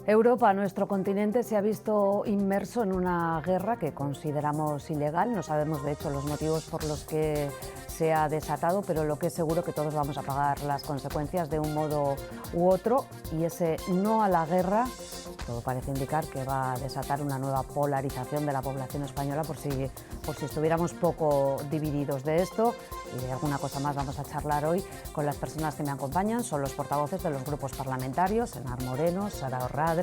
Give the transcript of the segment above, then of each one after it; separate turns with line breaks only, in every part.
Europa, nuestro continente, se ha visto inmerso en una guerra que consideramos ilegal. No sabemos, de hecho, los motivos por los que se ha desatado, pero lo que es seguro que todos vamos a pagar las consecuencias de un modo u otro. Y ese no a la guerra, todo parece indicar que va a desatar una nueva polarización de la población española, por si estuviéramos poco divididos de esto. Y de alguna cosa más vamos a charlar hoy con las personas que me acompañan. Son los portavoces de los grupos parlamentarios: Enar Moreno, Sara Orradre,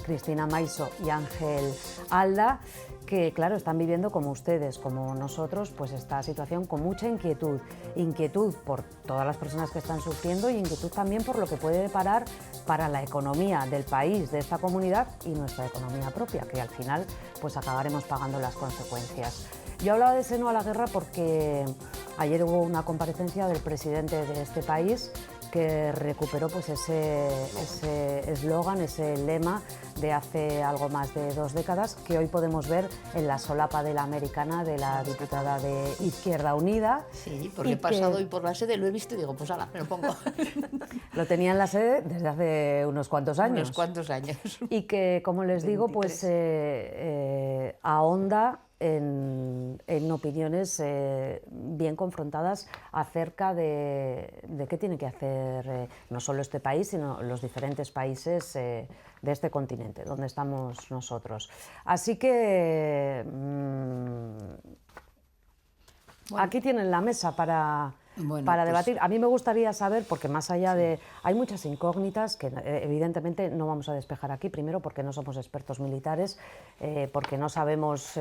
Cristina Maiso y Ángel Alda, que claro, están viviendo como ustedes, como nosotros, pues esta situación con mucha inquietud. Inquietud por todas las personas que están sufriendo y inquietud también por lo que puede deparar para la economía del país, de esta comunidad y nuestra economía propia, que al final pues acabaremos pagando las consecuencias. Yo hablaba de ese no a la guerra porque ayer hubo una comparecencia del presidente de este país que recuperó pues ese eslogan, ese lema de hace algo más de 2 décadas, que hoy podemos ver en la solapa de la americana de la diputada de Izquierda Unida.
Sí, porque he pasado hoy por la sede, lo he visto y digo, pues ala, me lo pongo.
Lo tenía en la sede desde hace unos cuantos años.
Unos cuantos años.
Y que, como les digo, pues ahonda en opiniones bien confrontadas acerca de qué tiene que hacer no solo este país, sino los diferentes países de este continente, donde estamos nosotros. Así que aquí tienen la mesa para debatir. A mí me gustaría saber, porque más allá de... Hay muchas incógnitas que evidentemente no vamos a despejar aquí, primero porque no somos expertos militares, porque no sabemos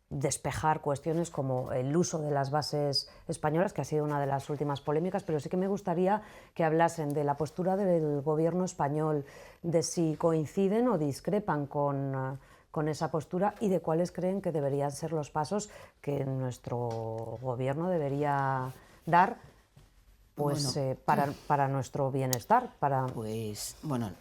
despejar cuestiones como el uso de las bases españolas, que ha sido una de las últimas polémicas, pero sí que me gustaría que hablasen de la postura del gobierno español, de si coinciden o discrepan con esa postura y de cuáles creen que deberían ser los pasos que nuestro gobierno debería dar pues, para nuestro bienestar.
Pues bueno,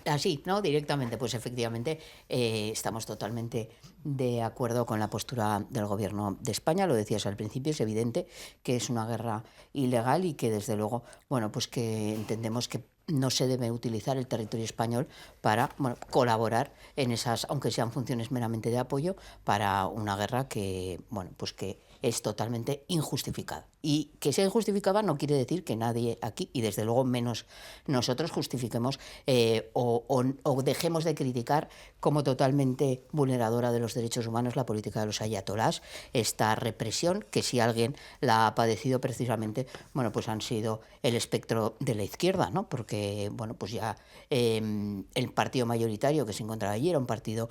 así, ¿no? Directamente, pues efectivamente estamos totalmente de acuerdo con la postura del Gobierno de España. Lo decías al principio, es evidente que es una guerra ilegal y que desde luego, bueno, pues que entendemos que no se debe utilizar el territorio español para colaborar en esas, aunque sean funciones meramente de apoyo, para una guerra que, bueno, pues que es totalmente injustificada. Y que sea injustificada no quiere decir que nadie aquí, y desde luego menos nosotros, justifiquemos o dejemos de criticar como totalmente vulneradora de los derechos humanos la política de los ayatolás, esta represión que si alguien la ha padecido precisamente, bueno, pues han sido el espectro de la izquierda, ¿no? Porque, bueno, pues ya el partido mayoritario que se encontraba allí era un partido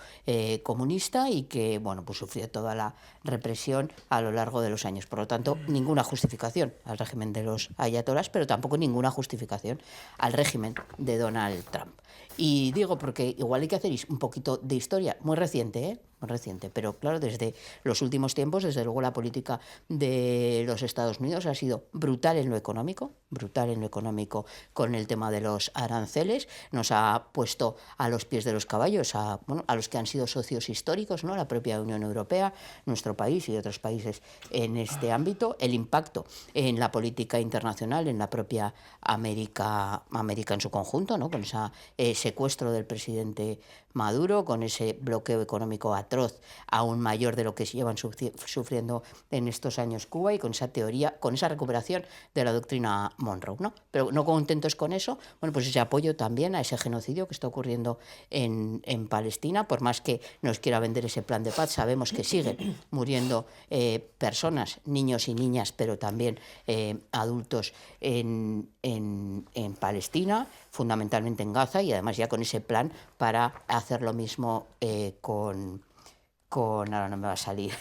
comunista y que, bueno, pues sufrió toda la represión a lo largo de los años. Por lo tanto, ninguna justificación al régimen de los ayatolás, pero tampoco ninguna justificación al régimen de Donald Trump. Y digo porque igual hay que hacer un poquito de historia, muy reciente, muy reciente, pero claro, desde los últimos tiempos, desde luego la política de los Estados Unidos ha sido brutal en lo económico con el tema de los aranceles, nos ha puesto a los pies de los caballos a los que han sido socios históricos, ¿no? La propia Unión Europea, nuestro país y otros países en este ámbito, el impacto en la política internacional, en la propia América en su conjunto, ¿no? Con ese secuestro del presidente Maduro, con ese bloqueo económico atroz aún mayor de lo que se llevan sufriendo en estos años Cuba, y con esa teoría, con esa recuperación de la doctrina Monroe, ¿no? Pero no contentos con eso, bueno, pues ese apoyo también a ese genocidio que está ocurriendo en Palestina. Por más que nos quiera vender ese plan de paz, sabemos que siguen muriendo personas, niños y niñas, pero también adultos en Palestina, fundamentalmente en Gaza, y además ya con ese plan para hacer lo mismo ahora no me va a salir,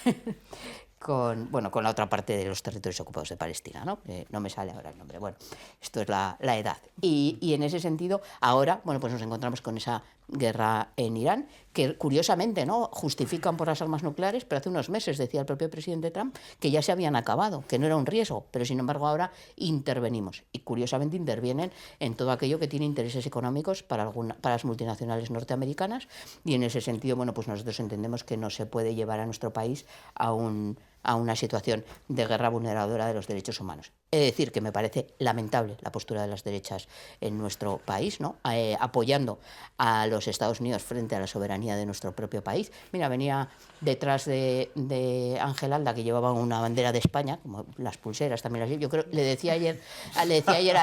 con la otra parte de los territorios ocupados de Palestina, ¿no? No me sale ahora el nombre. Bueno, esto es la edad. Y en ese sentido, ahora, bueno, pues nos encontramos con esa guerra en Irán, que curiosamente, ¿no?, justifican por las armas nucleares, pero hace unos meses decía el propio presidente Trump que ya se habían acabado, que no era un riesgo, pero sin embargo ahora intervenimos. Y curiosamente intervienen en todo aquello que tiene intereses económicos para las multinacionales norteamericanas, y en ese sentido, bueno, pues nosotros entendemos que no se puede llevar a nuestro país a una situación de guerra vulneradora de los derechos humanos. He de decir que me parece lamentable la postura de las derechas en nuestro país, ¿no? Apoyando a los Estados Unidos frente a la soberanía de nuestro propio país. Mira, venía detrás de Ángel Alda, que llevaba una bandera de España, como las pulseras también las. Yo creo, le decía ayer a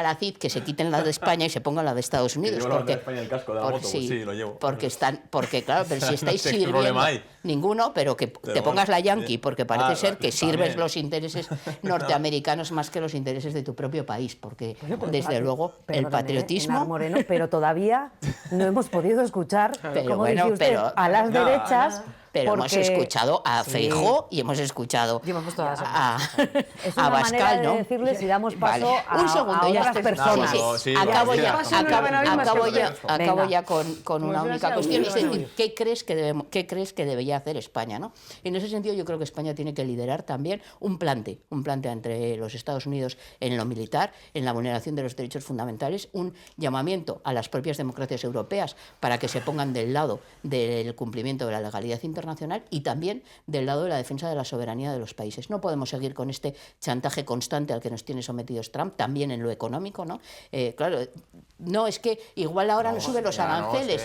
la CID que se quiten la de España y se pongan la de Estados Unidos.
Porque, la de España, el casco de la moto, sí, lo llevo.
Porque claro, pero si estáis
¿Qué
sirviendo
problema hay?
ninguno, pero que te pongas la Yankee, porque parece ser que sirves
también.
los intereses norteamericanos más que los intereses de tu propio país, porque desde luego el patriotismo...
Enar Moreno, pero todavía no hemos podido escuchar, como dice usted, a las derechas...
Pero
porque...
hemos escuchado a Feijóo y hemos escuchado a
es una
Abascal,
manera
¿no?
de decirles y damos paso a,
un segundo,
a
ya
otras
estoy-
personas.
sí, sí. Acabo ya
Venga.
con una única cuestión, es decir, ¿qué crees que debería hacer España, ¿no? En ese sentido, yo creo que España tiene que liderar también un plante entre los Estados Unidos en lo militar, en la vulneración de los derechos fundamentales, un llamamiento a las propias democracias europeas para que se pongan del lado del cumplimiento de la legalidad internacional y también del lado de la defensa de la soberanía de los países. No podemos seguir con este chantaje constante al que nos tiene sometidos Trump, también en lo económico, ¿no? Claro, no, es que igual ahora nos sube los aranceles,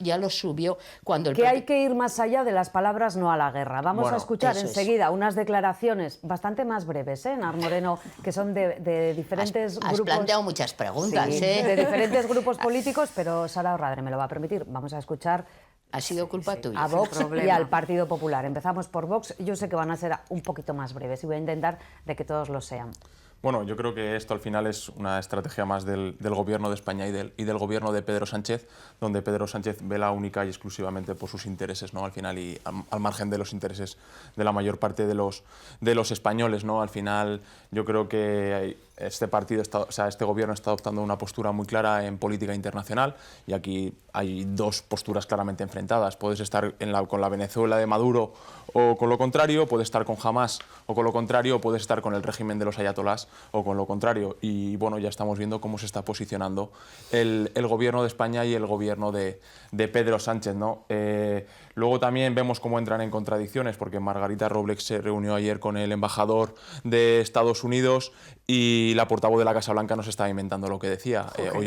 ya los subió cuando el
Que hay que ir más allá de las palabras no a la guerra. Vamos a escuchar enseguida unas declaraciones bastante más breves, Enar Moreno, que son de diferentes grupos.
Has planteado muchas preguntas,
sí, de diferentes grupos políticos, pero Sara Orradre me lo va a permitir. Vamos a escuchar
ha sido culpa tuya.
a Vox y al Partido Popular. Empezamos por Vox. Yo sé que van a ser un poquito más breves y voy a intentar de que todos lo sean.
Bueno, yo creo que esto al final es una estrategia más del Gobierno de España y del Gobierno de Pedro Sánchez, donde Pedro Sánchez vela única y exclusivamente por sus intereses, ¿no? Al final, y al margen de los intereses de la mayor parte de los españoles, ¿no? Al final, yo creo que este Gobierno está adoptando una postura muy clara en política internacional y aquí hay dos posturas claramente enfrentadas. Puedes estar con la Venezuela de Maduro o con lo contrario, puedes estar con Hamás o con lo contrario, o puedes estar con el régimen de los ayatolás o con lo contrario. Y bueno, ya estamos viendo cómo se está posicionando el Gobierno de España y el Gobierno de Pedro Sánchez, ¿no? Luego también vemos cómo entran en contradicciones, porque Margarita Robles se reunió ayer con el embajador de Estados Unidos y la portavoz de la Casa Blanca nos estaba inventando lo que decía.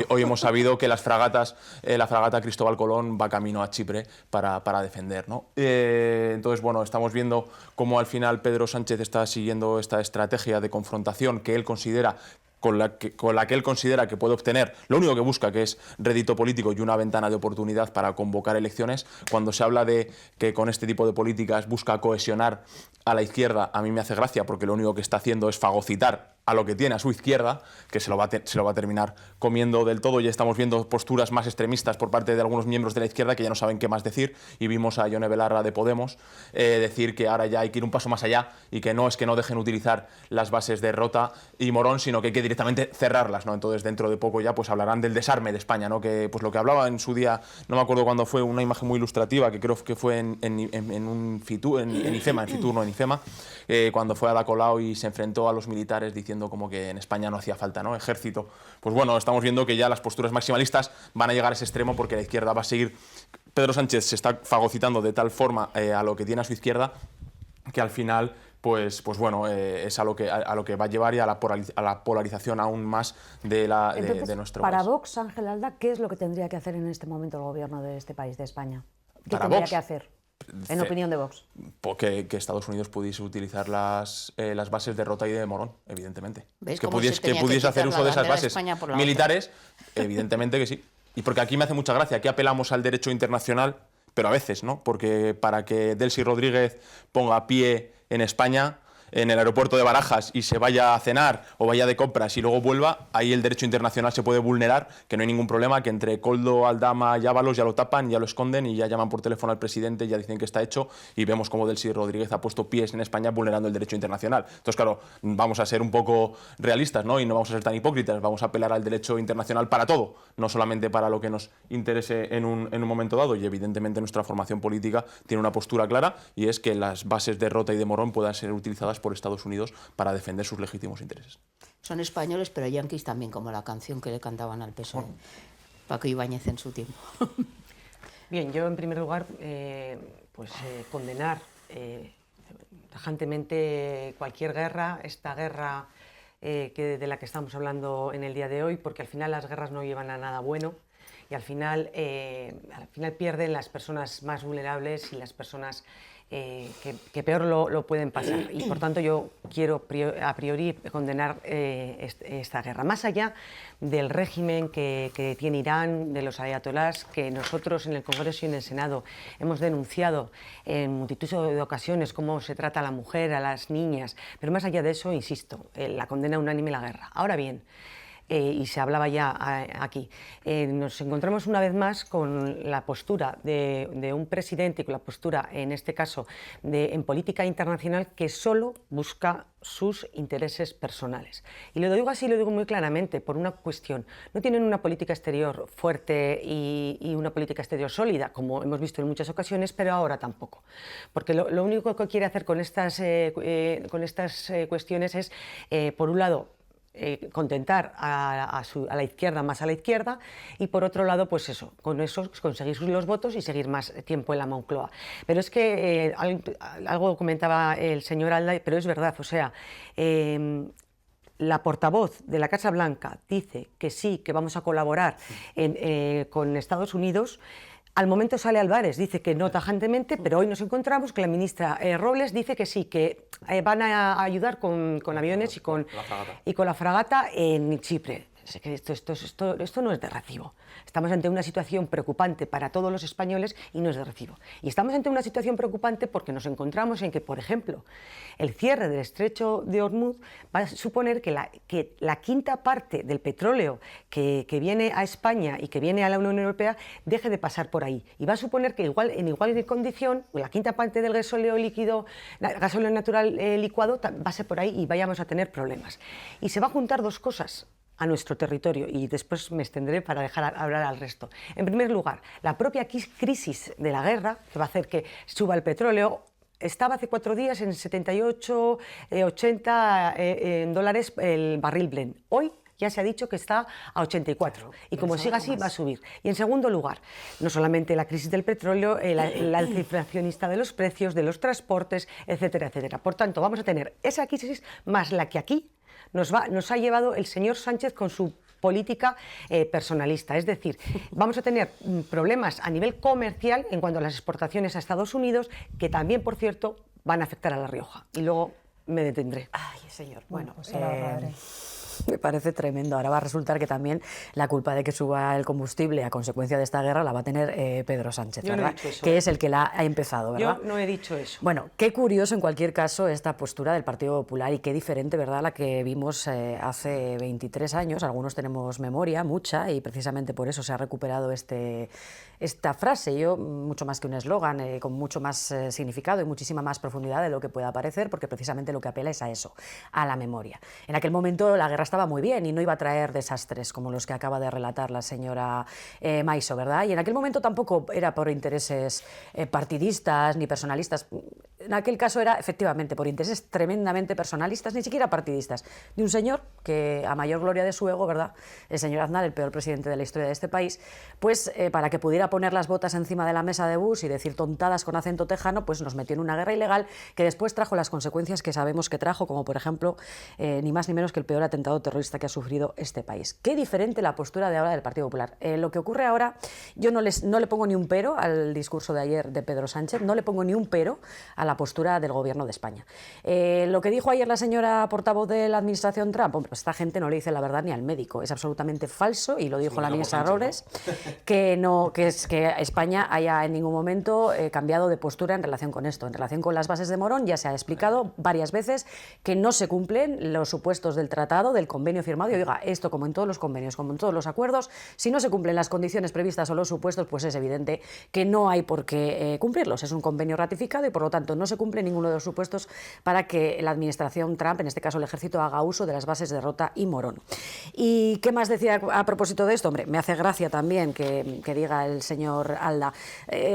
Hoy hemos sabido que la fragata Cristóbal Colón va camino a Chipre para defender, ¿no? Entonces, bueno, estamos viendo cómo al final Pedro Sánchez está siguiendo esta estrategia de confrontación que él considera con la que él considera que puede obtener, lo único que busca, que es rédito político y una ventana de oportunidad para convocar elecciones. Cuando se habla de que con este tipo de políticas busca cohesionar a la izquierda, a mí me hace gracia, porque lo único que está haciendo es fagocitar a lo que tiene a su izquierda, que se lo va a terminar comiendo del todo. Ya estamos viendo posturas más extremistas por parte de algunos miembros de la izquierda que ya no saben qué más decir, y vimos a Ione Belarra de Podemos decir que ahora ya hay que ir un paso más allá y que no es que no dejen utilizar las bases de Rota y Morón, sino que hay que directamente cerrarlas, ¿no? Entonces dentro de poco ya pues hablarán del desarme de España, ¿no? Que pues lo que hablaba en su día, no me acuerdo cuándo fue, una imagen muy ilustrativa que creo que fue en un Fitur, en IFEMA, en Fitur, no en IFEMA, cuando fue a Ada Colau y se enfrentó a los militares diciendo como que en España no hacía falta, ¿no? Ejército. Pues bueno, estamos viendo que ya las posturas maximalistas van a llegar a ese extremo, porque la izquierda va a seguir. Pedro Sánchez se está fagocitando de tal forma a lo que tiene a su izquierda, que al final pues bueno, es a lo que va a llevar y a la polarización aún más de nuestro país.
Para Vox, Ángel Alda, ¿qué es lo que tendría que hacer en este momento el gobierno de este país, de España? ¿Qué
Para
tendría
Vox,
que hacer, en opinión de Vox?
Que Estados Unidos pudiese utilizar las bases de Rota y de Morón, evidentemente.
¿Ves
Que
cómo se
pudiese
tenía que
hacer
quitar
uso
la
de esas
bandera de
bases
España por la
militares, evidentemente que sí. Y porque aquí me hace mucha gracia, aquí apelamos al derecho internacional, pero a veces, ¿no? Porque para que Delcy Rodríguez ponga pie en España, en el aeropuerto de Barajas, y se vaya a cenar o vaya de compras y luego vuelva, ahí el derecho internacional se puede vulnerar, que no hay ningún problema, que entre Koldo, Aldama y Ábalos ya lo tapan, ya lo esconden y ya llaman por teléfono al presidente, ya dicen que está hecho, y vemos cómo Delcy Rodríguez ha puesto pies en España vulnerando el derecho internacional. Entonces, claro, vamos a ser un poco realistas, ¿no? Y no vamos a ser tan hipócritas, vamos a apelar al derecho internacional para todo, no solamente para lo que nos interese en un momento dado, y evidentemente nuestra formación política tiene una postura clara, y es que las bases de Rota y de Morón puedan ser utilizadas por Estados Unidos para defender sus legítimos intereses.
Son españoles, pero yanquis también, como la canción que le cantaban al PSOE, Paco Ibáñez en su tiempo.
Bien, yo en primer lugar, condenar tajantemente cualquier guerra, esta guerra de la que estamos hablando en el día de hoy, porque al final las guerras no llevan a nada bueno y al final pierden las personas más vulnerables y las personas que peor lo pueden pasar. Y por tanto yo quiero a priori condenar esta guerra. Más allá del régimen que tiene Irán, de los ayatolás, que nosotros en el Congreso y en el Senado hemos denunciado en multitud de ocasiones cómo se trata a la mujer, a las niñas, pero más allá de eso, insisto, la condena unánime a la guerra. Ahora bien, y se hablaba ya aquí, nos encontramos una vez más con la postura de un presidente y con la postura, en este caso, en política internacional que solo busca sus intereses personales. Y lo digo así, lo digo muy claramente, por una cuestión. No tienen una política exterior fuerte y una política exterior sólida, como hemos visto en muchas ocasiones, pero ahora tampoco. Porque lo único que quiere hacer con estas cuestiones es, por un lado, contentar a la izquierda, más a la izquierda, y por otro lado, pues eso, con eso conseguir los votos y seguir más tiempo en la Moncloa. Pero es que algo comentaba el señor Alda, pero es verdad, o sea, la portavoz de la Casa Blanca dice que sí, que vamos a colaborar con Estados Unidos. Al momento sale Álvarez, dice que no tajantemente, pero hoy nos encontramos que la ministra Robles dice que sí, que van a ayudar con aviones y con la fragata en Chipre. Esto no es de recibo. Estamos ante una situación preocupante para todos los españoles y no es de recibo. Y estamos ante una situación preocupante porque nos encontramos en que, por ejemplo, el cierre del estrecho de Hormuz va a suponer que la quinta parte del petróleo que viene a España y que viene a la Unión Europea deje de pasar por ahí. Y va a suponer que en igual condición, la quinta parte del gasóleo líquido, gasóleo natural licuado va a ser por ahí y vayamos a tener problemas. Y se va a juntar dos cosas a nuestro territorio, y después me extenderé para dejar hablar al resto. En primer lugar, la propia crisis de la guerra, que va a hacer que suba el petróleo. Estaba hace 4 días en 78, 80 dólares el barril Brent. Hoy ya se ha dicho que está a 84, y como siga así va a subir. Y en segundo lugar, no solamente la crisis del petróleo, el alza inflacionista de los precios, de los transportes, etcétera, etcétera. Por tanto, vamos a tener esa crisis más la que aquí nos ha llevado el señor Sánchez con su política personalista. Es decir, vamos a tener problemas a nivel comercial en cuanto a las exportaciones a Estados Unidos, que también, por cierto, van a afectar a La Rioja. Y luego me detendré.
Ay, señor. Bueno,
pues ahora hablaré.
Me parece tremendo. Ahora va a resultar que también la culpa de que suba el combustible a consecuencia de esta guerra la va a tener Pedro Sánchez,
Yo no
¿verdad?
he dicho eso.
Que es el que la ha empezado, ¿verdad?
Yo no he dicho eso.
Bueno, qué curioso en cualquier caso esta postura del Partido Popular, y qué diferente, ¿verdad?, a la que vimos hace 23 años. Algunos tenemos memoria, mucha, y precisamente por eso se ha recuperado esta frase. Yo, mucho más que un eslogan, con mucho más significado y muchísima más profundidad de lo que pueda parecer, porque precisamente lo que apela es a eso, a la memoria. En aquel momento la guerra estaba muy bien y no iba a traer desastres como los que acaba de relatar la señora Maiso, ¿verdad? Y en aquel momento tampoco era por intereses partidistas ni personalistas. En aquel caso era efectivamente por intereses tremendamente personalistas, ni siquiera partidistas, de un señor que, a mayor gloria de su ego, ¿verdad?, el señor Aznar, el peor presidente de la historia de este país, pues para que pudiera poner las botas encima de la mesa de Bush y decir tontadas con acento tejano, pues nos metió en una guerra ilegal que después trajo las consecuencias que sabemos que trajo, como por ejemplo, ni más ni menos que el peor atentado terrorista que ha sufrido este país. Qué diferente la postura de ahora del Partido Popular. Lo que ocurre ahora, yo no le pongo ni un pero al discurso de ayer de Pedro Sánchez, no le pongo ni un pero a la postura del Gobierno de España. Lo que dijo ayer la señora portavoz de la administración Trump, pues esta gente no le dice la verdad ni al médico, es absolutamente falso, y lo dijo la ministra Robles, ¿no? que España haya en ningún momento cambiado de postura en relación con esto. En relación con las bases de Morón, ya se ha explicado varias veces que no se cumplen los supuestos del tratado, del convenio firmado, y oiga, esto como en todos los convenios, como en todos los acuerdos, si no se cumplen las condiciones previstas o los supuestos, pues es evidente que no hay por qué cumplirlos. Es un convenio ratificado y por lo tanto no se cumple ninguno de los supuestos para que la administración Trump, en este caso el ejército, haga uso de las bases de Rota y Morón. ¿Y qué más decía a propósito de esto? Hombre, me hace gracia también que diga el señor Alda,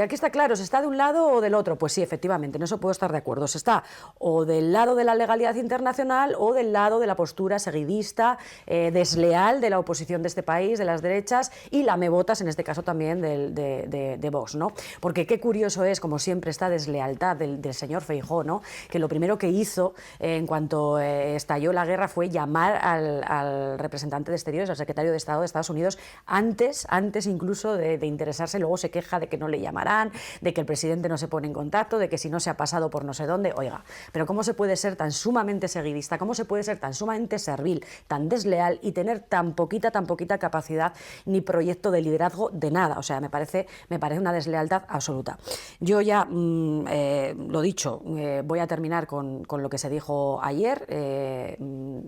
aquí está claro, ¿se está de un lado o del otro? Pues sí, efectivamente, en eso puedo estar de acuerdo. Se está o del lado de la legalidad internacional o del lado de la postura seguidilla oportunista, desleal de la oposición de este país, de las derechas, y lamebotas, en este caso también de Vox, ¿no? Porque qué curioso es, como siempre, esta deslealtad del señor Feijóo, ¿no? Que lo primero que hizo en cuanto estalló la guerra fue llamar al representante de Exteriores, al secretario de Estado de Estados Unidos, antes incluso de interesarse. Luego se queja de que no le llamarán, de que el presidente no se pone en contacto, de que si no se ha pasado por no sé dónde. Oiga, pero ¿cómo se puede ser tan sumamente seguidista? ¿Cómo se puede ser tan sumamente servil, tan desleal y tener tan poquita capacidad ni proyecto de liderazgo de nada? O sea, me parece una deslealtad absoluta. Yo ya, lo dicho, voy a terminar con lo que se dijo ayer.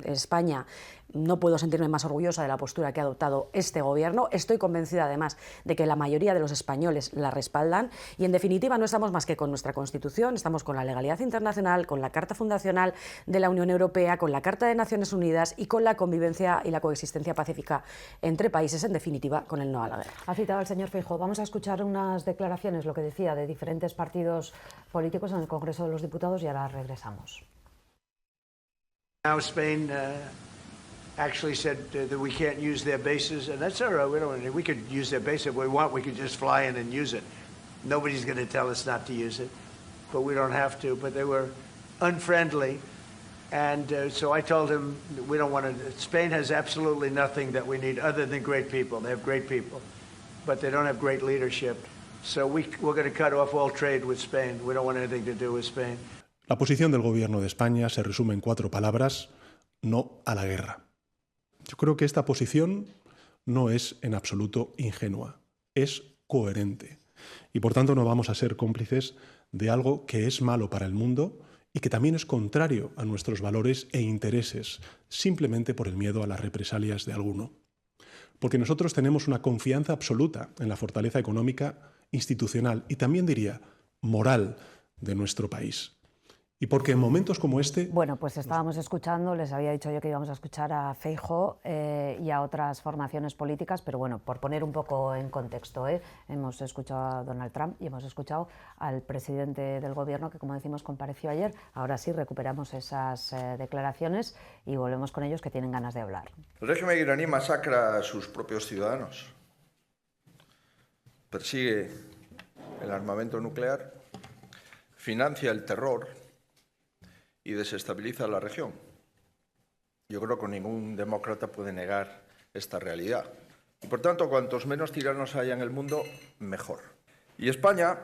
España, no puedo sentirme más orgullosa de la postura que ha adoptado este gobierno. Estoy convencida, además, de que la mayoría de los españoles la respaldan y, en definitiva, no estamos más que con nuestra Constitución, estamos con la legalidad internacional, con la Carta Fundacional de la Unión Europea, con la Carta de Naciones Unidas y con la convivencia y la coexistencia pacífica entre países, en definitiva, con el no a la guerra.
Ha citado al señor Feijóo. Vamos a escuchar unas declaraciones, lo que decía, de diferentes partidos políticos en el Congreso de los Diputados y ahora regresamos.
Now Spain actually said that we can't use their bases, and that's all right. We could use their base if we want. We could just fly in and use it. Nobody's going to tell us not to use it, but we don't have to. But they were unfriendly, and so I told him we don't want to. Spain has absolutely nothing that we need other than great people. They have great people, but they don't have great leadership. So we're going to cut off all trade with Spain. We don't want anything to do with Spain.
La posición del Gobierno de España se resume en 4 palabras: no a la guerra. Yo creo que esta posición no es en absoluto ingenua, es coherente. Y por tanto no vamos a ser cómplices de algo que es malo para el mundo y que también es contrario a nuestros valores e intereses, simplemente por el miedo a las represalias de alguno. Porque nosotros tenemos una confianza absoluta en la fortaleza económica, institucional y también diría moral de nuestro país. Y porque en momentos como este...
Bueno, pues estábamos escuchando, les había dicho yo que íbamos a escuchar a Feijóo y a otras formaciones políticas, pero bueno, por poner un poco en contexto, hemos escuchado a Donald Trump y hemos escuchado al presidente del gobierno que, como decimos, compareció ayer. Ahora sí, recuperamos esas declaraciones y volvemos con ellos, que tienen ganas de hablar.
El régimen iraní masacra a sus propios ciudadanos, persigue el armamento nuclear, financia el terror y desestabiliza la región. Yo creo que ningún demócrata puede negar esta realidad. Y por tanto, cuantos menos tiranos haya en el mundo, mejor. Y España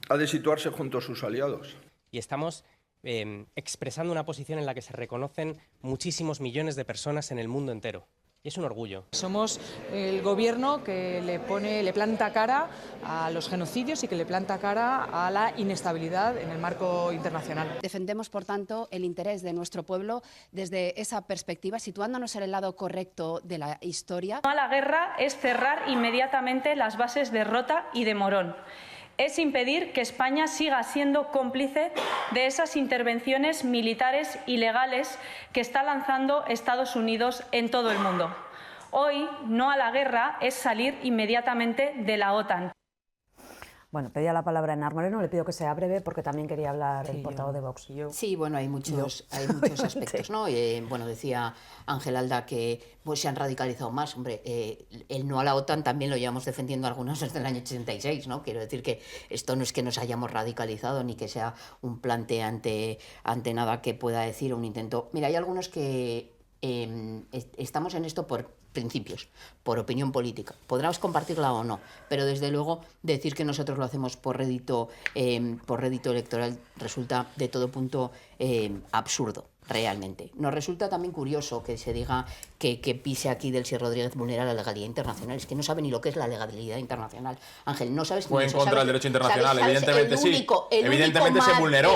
ha de situarse junto a sus aliados.
Y estamos expresando una posición en la que se reconocen muchísimos millones de personas en el mundo entero. Y es un orgullo.
Somos el gobierno que le planta cara a los genocidios y que le planta cara a la inestabilidad en el marco internacional.
Defendemos, por tanto, el interés de nuestro pueblo desde esa perspectiva, situándonos en el lado correcto de la historia.
No a la guerra es cerrar inmediatamente las bases de Rota y de Morón. Es impedir que España siga siendo cómplice de esas intervenciones militares ilegales que está lanzando Estados Unidos en todo el mundo. Hoy, no a la guerra es salir inmediatamente de la OTAN.
Bueno, pedía la palabra Enar Moreno, le pido que sea breve porque también quería hablar el portavoz de Vox.
Sí, bueno, hay muchos aspectos, ¿no? Bueno, decía Ángel Alda que pues, se han radicalizado más. Hombre, el no a la OTAN también lo llevamos defendiendo algunos desde el año 86, ¿no? Quiero decir que esto no es que nos hayamos radicalizado ni que sea un plante ante nada que pueda decir un intento. Mira, hay algunos que estamos en esto por principios, por opinión política. Podrás compartirla o no, pero desde luego decir que nosotros lo hacemos por rédito electoral resulta de todo punto absurdo. Realmente. Nos resulta también curioso que se diga que pise aquí Delcy Rodríguez vulnera la legalidad internacional. Es que no sabe ni lo que es la legalidad internacional. Ángel, no sabes
ni eso. Fue en contra del derecho internacional, evidentemente sí.
Evidentemente
se vulneró.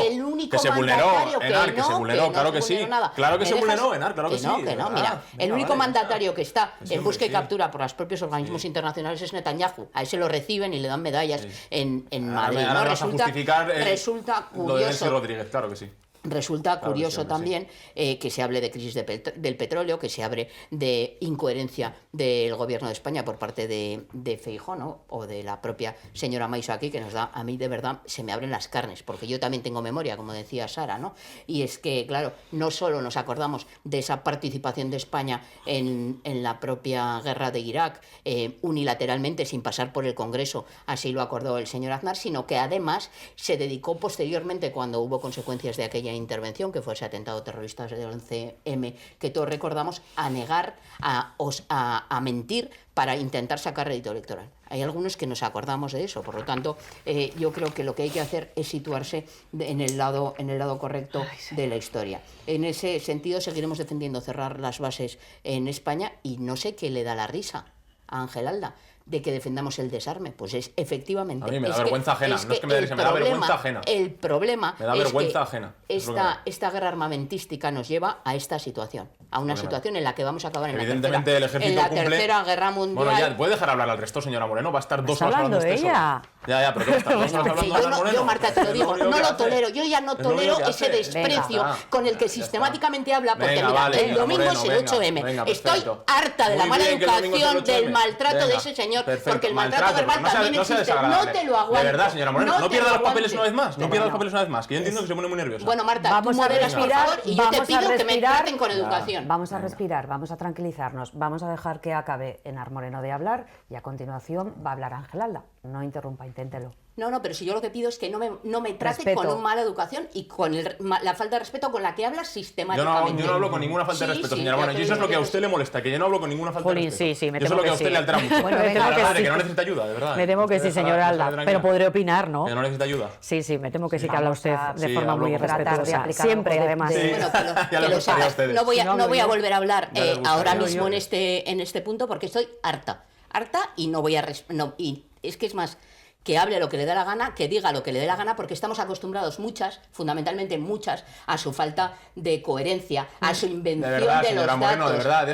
Que se vulneró, Enar, que se vulneró, claro que sí. Claro que se vulneró, Enar, claro que sí.
Que no, mira, el único mandatario que está en busca y captura por los propios organismos internacionales es Netanyahu. A ese lo reciben y le dan medallas en Madrid.
Ahora vas a justificar
resulta curioso.
Lo de Delcy Rodríguez, claro que sí.
Resulta curioso también que se hable de crisis del petróleo, que se hable de incoherencia del Gobierno de España por parte de Feijóo, ¿no? O de la propia señora Maiso aquí, que nos da, a mí de verdad se me abren las carnes, porque yo también tengo memoria, como decía Sara, ¿no? Y es que, claro, no solo nos acordamos de esa participación de España en la propia guerra de Irak, unilateralmente, sin pasar por el Congreso, así lo acordó el señor Aznar, sino que además se dedicó posteriormente, cuando hubo consecuencias de aquella intervención, que fue ese atentado terrorista del 11M, que todos recordamos, a negar, a mentir para intentar sacar rédito electoral. Hay algunos que nos acordamos de eso, por lo tanto, yo creo que lo que hay que hacer es situarse en el lado correcto de la historia. En ese sentido, seguiremos defendiendo cerrar las bases en España, y no sé qué le da la risa a Ángel Alda de que defendamos el desarme. Pues es efectivamente...
A mí me da vergüenza ajena, no es que me da risa, me da vergüenza ajena.
El problema
me da vergüenza ajena.
Esta guerra armamentística nos lleva a esta situación, a una situación en la que vamos a acabar en
evidentemente el ejército
la tercera guerra mundial.
Bueno, ya, ¿puede dejar hablar al resto, señora Moreno? Va a estar 2 horas hablando usted
ella.
Ya, pero ¿qué va a estar 2 horas hablando Moreno?
Yo, Marta, te lo digo, no lo tolero. Yo ya no tolero ese desprecio con el que sistemáticamente habla, porque mira, el domingo es el 8M. Estoy harta de la mala educación, del maltrato de ese señor, porque el maltrato verbal también existe. No te lo aguanto.
De verdad, señora Moreno, no pierda los papeles una vez más. No pierda los papeles una vez más, que yo entiendo que se pone muy nerviosa.
Bueno, Marta, tú moderas, por favor, y yo te pido que me traten con educación.
Vamos a respirar, vamos a tranquilizarnos, vamos a dejar que acabe Enar Moreno de hablar, y a continuación va a hablar Ángel Alda. No interrumpa, inténtelo.
No, pero si yo lo que pido es que no me trate con una mala educación y con la falta de respeto con la que hablas sistemáticamente.
Yo no hablo con ninguna falta de respeto, señora. Bueno, y eso es lo que a usted le molesta, que yo no hablo con ninguna falta de respeto.
Sí, me temo
eso es lo que a usted
sí.
le altera mucho.
Bueno,
que no necesita ayuda, de verdad.
Me temo que sí, señora Alda, pero podré opinar, ¿no?
Que no necesita ayuda.
Sí, me temo que sí que habla usted de forma muy respetuosa.
de
Siempre, además.
Bueno, que lo sepas. No voy a volver a hablar ahora mismo en este punto, porque estoy harta, y no voy a... y es que es más... que hable lo que le dé la gana, que diga lo que le dé la gana, porque estamos acostumbrados fundamentalmente muchas, a su falta de coherencia, a su invención de los datos.
Moreno, de verdad,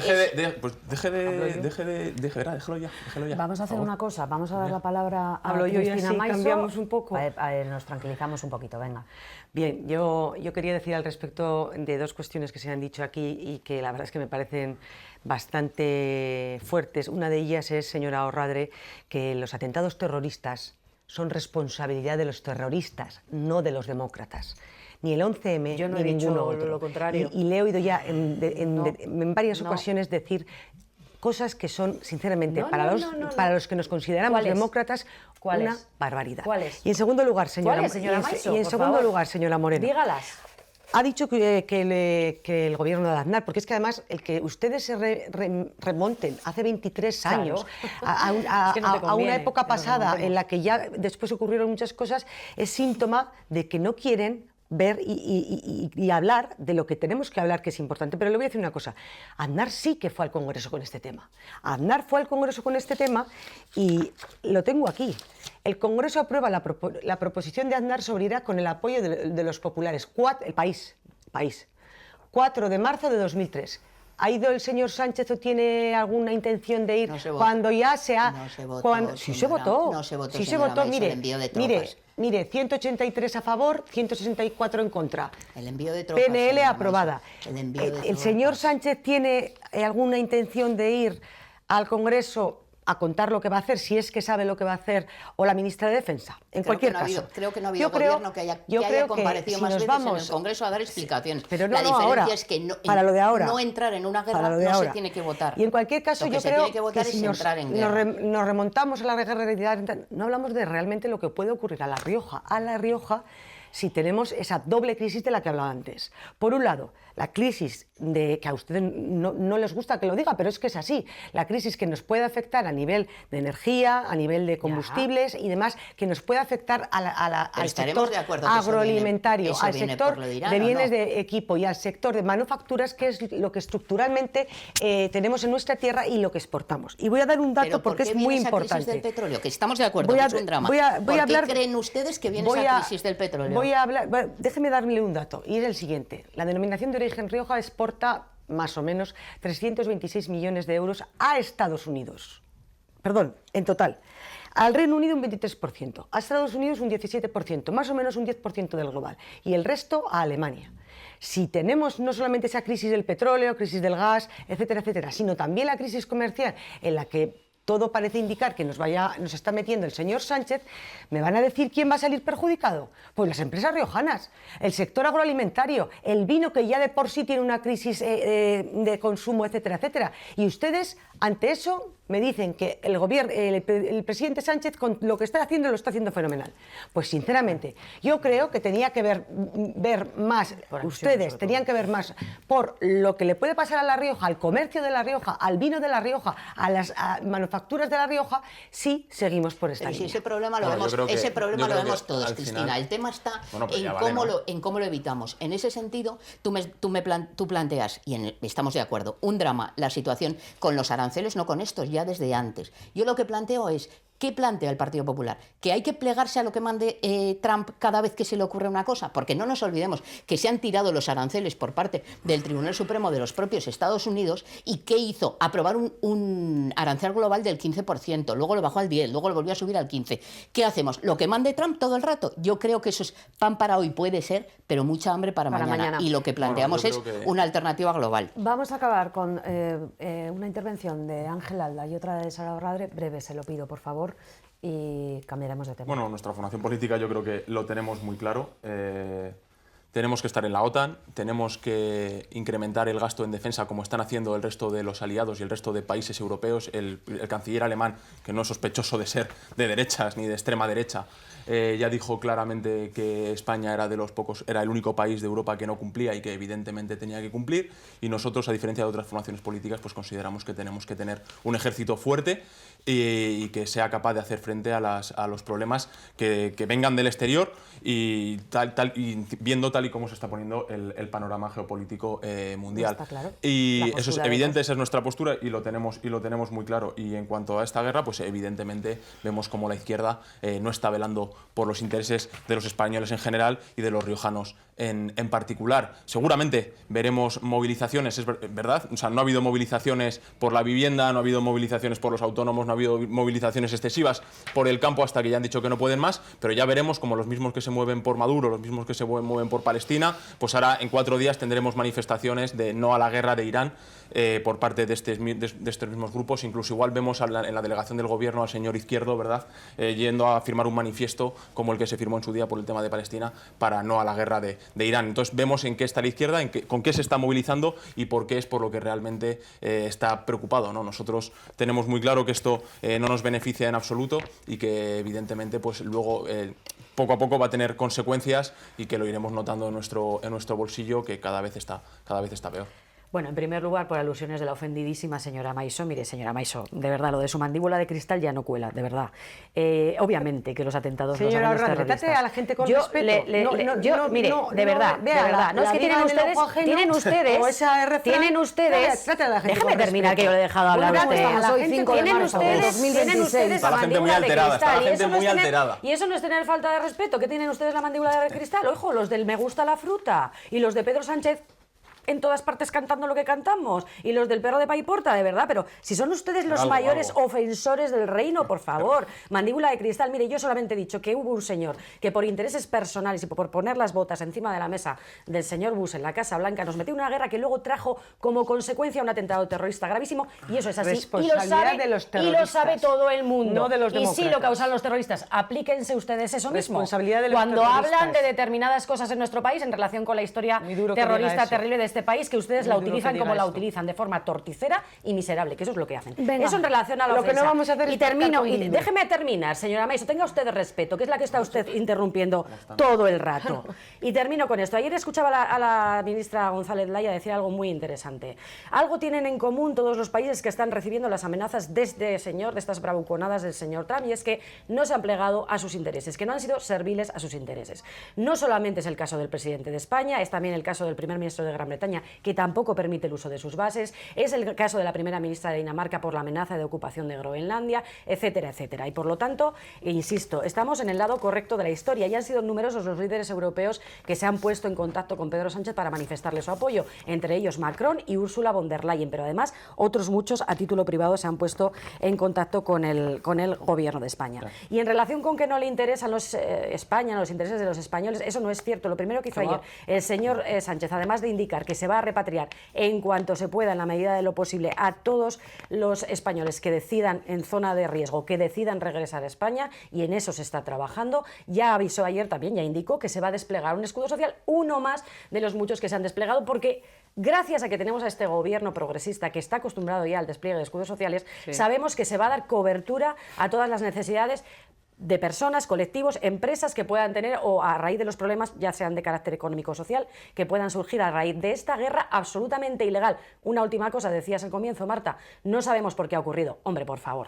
déjelo ya.
Vamos a hacer una cosa, vamos a dar la palabra a Cristina Maiso.
Cambiamos un poco.
Nos tranquilizamos un poquito, venga.
Bien, yo quería decir al respecto de 2 cuestiones que se han dicho aquí y que la verdad es que me parecen bastante fuertes. Una de ellas es, señora Orradre, que los atentados terroristas son responsabilidad de los terroristas, no de los demócratas. Ni el 11M,
yo no
ni
he dicho
ninguno otro.
lo contrario.
Y le he oído ya en varias ocasiones decir cosas que son, sinceramente, para los que nos consideramos demócratas, una barbaridad.
¿Cuáles?
Y en segundo lugar, señora
Maiso,
y en segundo lugar, señora Moreno.
Dígalas.
Ha dicho que el gobierno de Aznar, porque es que además el que ustedes se remonten hace 23 años a una época pasada en la que ya después ocurrieron muchas cosas, es síntoma de que no quieren ver y hablar de lo que tenemos que hablar, que es importante. Pero le voy a decir una cosa, Aznar sí que fue al Congreso con este tema. Aznar fue al Congreso con este tema y lo tengo aquí. El Congreso aprueba la proposición de Aznar sobre Irak con el apoyo de los populares. El país. 4 de marzo de 2003. ¿Ha ido el señor Sánchez o tiene alguna intención de ir cuando ya se ha...
No se votó,
sí se votó.
No se votó,
sí se votó,
mire,
183 a favor, 164 en contra.
El envío de tropas.
PNL aprobada. ¿El señor Sánchez tiene alguna intención de ir al Congreso a contar lo que va a hacer, si es que sabe lo que va a hacer, o la ministra de Defensa? En cualquier caso.
Creo que no ha habido gobierno que haya comparecido más veces en el Congreso a dar explicaciones.
Pero
la diferencia es que no entrar en una guerra no se tiene que votar.
Y en cualquier caso, yo creo que si nos remontamos a la guerra, no hablamos de realmente lo que puede ocurrir a La Rioja. A La Rioja, si tenemos esa doble crisis de la que hablaba antes. Por un lado, la crisis que a ustedes no les gusta que lo diga, pero es que es así. La crisis que nos puede afectar a nivel de energía, a nivel de combustibles y demás, que nos puede afectar al sector agroalimentario, al sector de bienes de equipo y al sector de manufacturas, que es lo que estructuralmente tenemos en nuestra tierra y lo que exportamos. Y voy a dar un dato porque es muy importante.
Crisis del petróleo, que estamos de acuerdo, que es un drama. ¿Por qué creen ustedes que viene esa crisis del petróleo?
Déjeme darle un dato, y es el siguiente. La denominación de origen Rioja exporta más o menos 326 millones de euros a Estados Unidos. Perdón, en total. Al Reino Unido un 23%, a Estados Unidos un 17%, más o menos un 10% del global, y el resto a Alemania. si tenemos no solamente esa crisis del petróleo, crisis del gas, etcétera, etcétera, sino también la crisis comercial en la que todo parece indicar que nos está metiendo el señor Sánchez, ¿me van a decir quién va a salir perjudicado? Pues las empresas riojanas, el sector agroalimentario, el vino que ya de por sí tiene una crisis de consumo, etcétera, etcétera. Y ustedes, ante eso, me dicen que el presidente Sánchez con lo que está haciendo lo está haciendo fenomenal. Pues sinceramente, yo creo que tenía que ver más, ustedes tenían que ver más por lo que le puede pasar a La Rioja, al comercio de La Rioja, al vino de La Rioja, a las manufacturas de La Rioja, si seguimos por esta línea.
Si ese problema lo vemos todos, Cristina. El tema está en cómo lo evitamos. En ese sentido, tú planteas, y estamos de acuerdo, un drama, la situación con los aranceles, no con estos, ya desde antes. Yo lo que planteo es, ¿qué plantea el Partido Popular? ¿Que hay que plegarse a lo que mande Trump cada vez que se le ocurre una cosa? Porque no nos olvidemos que se han tirado los aranceles por parte del Tribunal Supremo de los propios Estados Unidos, y ¿qué hizo? Aprobar un arancel global del 15%, luego lo bajó al 10%, luego lo volvió a subir al 15%. ¿Qué hacemos? ¿Lo que mande Trump todo el rato? Yo creo que eso es pan para hoy, puede ser, pero mucha hambre para mañana. Y lo que planteamos es una alternativa global.
Vamos a acabar con una intervención de Ángel Alda y otra de Sara Orradre. Breve, se lo pido, por favor, y cambiaremos de tema.
Bueno, nuestra formación política yo creo que lo tenemos muy claro. Tenemos que estar en la OTAN, tenemos que incrementar el gasto en defensa como están haciendo el resto de los aliados y el resto de países europeos. El canciller alemán, que no es sospechoso de ser de derechas ni de extrema derecha, ya dijo claramente que España era el único país de Europa que no cumplía y que evidentemente tenía que cumplir, y nosotros, a diferencia de otras formaciones políticas, pues consideramos que tenemos que tener un ejército fuerte y que sea capaz de hacer frente a los problemas que vengan del exterior, y viendo tal y como se está poniendo el panorama geopolítico mundial.
Está claro.
Y eso es evidente, esa es nuestra postura, y lo tenemos muy claro. Y en cuanto a esta guerra, pues evidentemente vemos como la izquierda no está velando por los intereses de los españoles en general y de los riojanos en particular. Seguramente veremos movilizaciones, es verdad, o sea, no ha habido movilizaciones por la vivienda, no ha habido movilizaciones por los autónomos, no ha habido movilizaciones excesivas por el campo hasta que ya han dicho que no pueden más, pero ya veremos como los mismos que se mueven por Maduro, los mismos que se mueven por Palestina, pues ahora en 4 días tendremos manifestaciones de no a la guerra de Irán por parte de estos mismos grupos. Incluso igual vemos en la delegación del gobierno al señor Izquierdo, ¿verdad?, yendo a firmar un manifiesto como el que se firmó en su día por el tema de Palestina para no a la guerra de Irán. Entonces vemos en qué está la izquierda, con qué se está movilizando y por qué es por lo que realmente está preocupado, ¿no? Nosotros tenemos muy claro que esto no nos beneficia en absoluto y que evidentemente pues luego poco a poco va a tener consecuencias, y que lo iremos notando en nuestro bolsillo, que cada vez está peor.
Bueno, en primer lugar, por alusiones de la ofendidísima señora Maiso. Mire, señora Maiso, de verdad, lo de su mandíbula de cristal ya no cuela, de verdad. Obviamente que los atentados...
Señora Orradre, trate a la gente con respeto.
Mire, de verdad. No, es que tienen ustedes... Déjeme terminar, que yo le he dejado hablar a usted. Tienen ustedes la mandíbula de cristal. Y eso no es tener falta de respeto. ¿Qué tienen ustedes la mandíbula de cristal? Ojo, los del me gusta la fruta y los de Pedro Sánchez en todas partes cantando lo que cantamos, y los del perro de Paiporta, de verdad, pero si son ustedes los mayores ofensores del reino, por favor, mandíbula de cristal. Mire, yo solamente he dicho que hubo un señor que por intereses personales y por poner las botas encima de la mesa del señor Bush en la Casa Blanca nos metió una guerra que luego trajo como consecuencia un atentado terrorista gravísimo, y eso es así, y lo sabe todo el mundo,
no de los demócratas.
Y sí lo causan los terroristas. Aplíquense ustedes eso mismo.
Responsabilidad de los
Cuando
terroristas.
hablan de determinadas cosas en nuestro país en relación con la historia terrorista terrible de este país, que ustedes la utilizan como la utilizan, de forma torticera y miserable, que eso es lo que hacen.
Venga.
Eso en relación a la ofensa.
Lo que no vamos a hacer es
termino, y déjeme terminar, señora Maiso, tenga usted respeto, que es la que está usted interrumpiendo todo el rato. Y termino con esto. Ayer escuchaba a la ministra González Laya decir algo muy interesante. Algo tienen en común todos los países que están recibiendo las amenazas de estas bravuconadas del señor Trump, y es que no se han plegado a sus intereses, que no han sido serviles a sus intereses. No solamente es el caso del presidente de España, es también el caso del primer ministro de Gran Bretaña, España, que tampoco permite el uso de sus bases, es el caso de la primera ministra de Dinamarca por la amenaza de ocupación de Groenlandia, etcétera, etcétera. Y por lo tanto, insisto, estamos en el lado correcto de la historia y han sido numerosos los líderes europeos que se han puesto en contacto con Pedro Sánchez para manifestarle su apoyo, entre ellos Macron y Ursula von der Leyen, pero además otros muchos a título privado se han puesto en contacto con el gobierno de España. Claro. Y en relación con que no le interesan España, los intereses de los españoles, eso no es cierto. Lo primero que hizo ayer el señor Sánchez, además de indicar que se va a repatriar en cuanto se pueda, en la medida de lo posible, a todos los españoles que decidan en zona de riesgo, que decidan regresar a España, y en eso se está trabajando, ya avisó ayer también, ya indicó que se va a desplegar un escudo social, uno más de los muchos que se han desplegado, porque gracias a que tenemos a este gobierno progresista que está acostumbrado ya al despliegue de escudos sociales, sabemos que se va a dar cobertura a todas las necesidades de personas, colectivos, empresas que puedan tener, o a raíz de los problemas, ya sean de carácter económico o social, que puedan surgir a raíz de esta guerra absolutamente ilegal. Una última cosa, decías al comienzo, Marta, no sabemos por qué ha ocurrido. Hombre, por favor.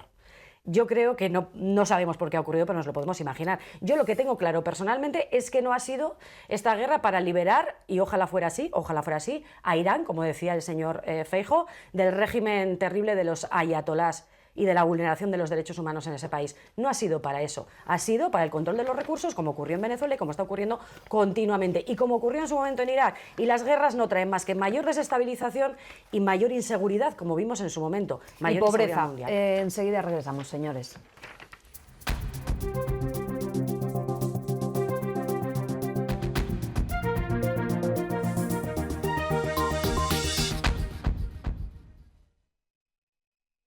Yo creo que no sabemos por qué ha ocurrido, pero nos lo podemos imaginar. Yo lo que tengo claro personalmente es que no ha sido esta guerra para liberar, y ojalá fuera así, a Irán, como decía el señor Feijóo, del régimen terrible de los ayatolás y de la vulneración de los derechos humanos en ese país. No ha sido para eso, ha sido para el control de los recursos, como ocurrió en Venezuela y como está ocurriendo continuamente, y como ocurrió en su momento en Irak. Y las guerras no traen más que mayor desestabilización y mayor inseguridad, como vimos en su momento, mayor
y pobreza.
Mundial.
Enseguida regresamos, señores.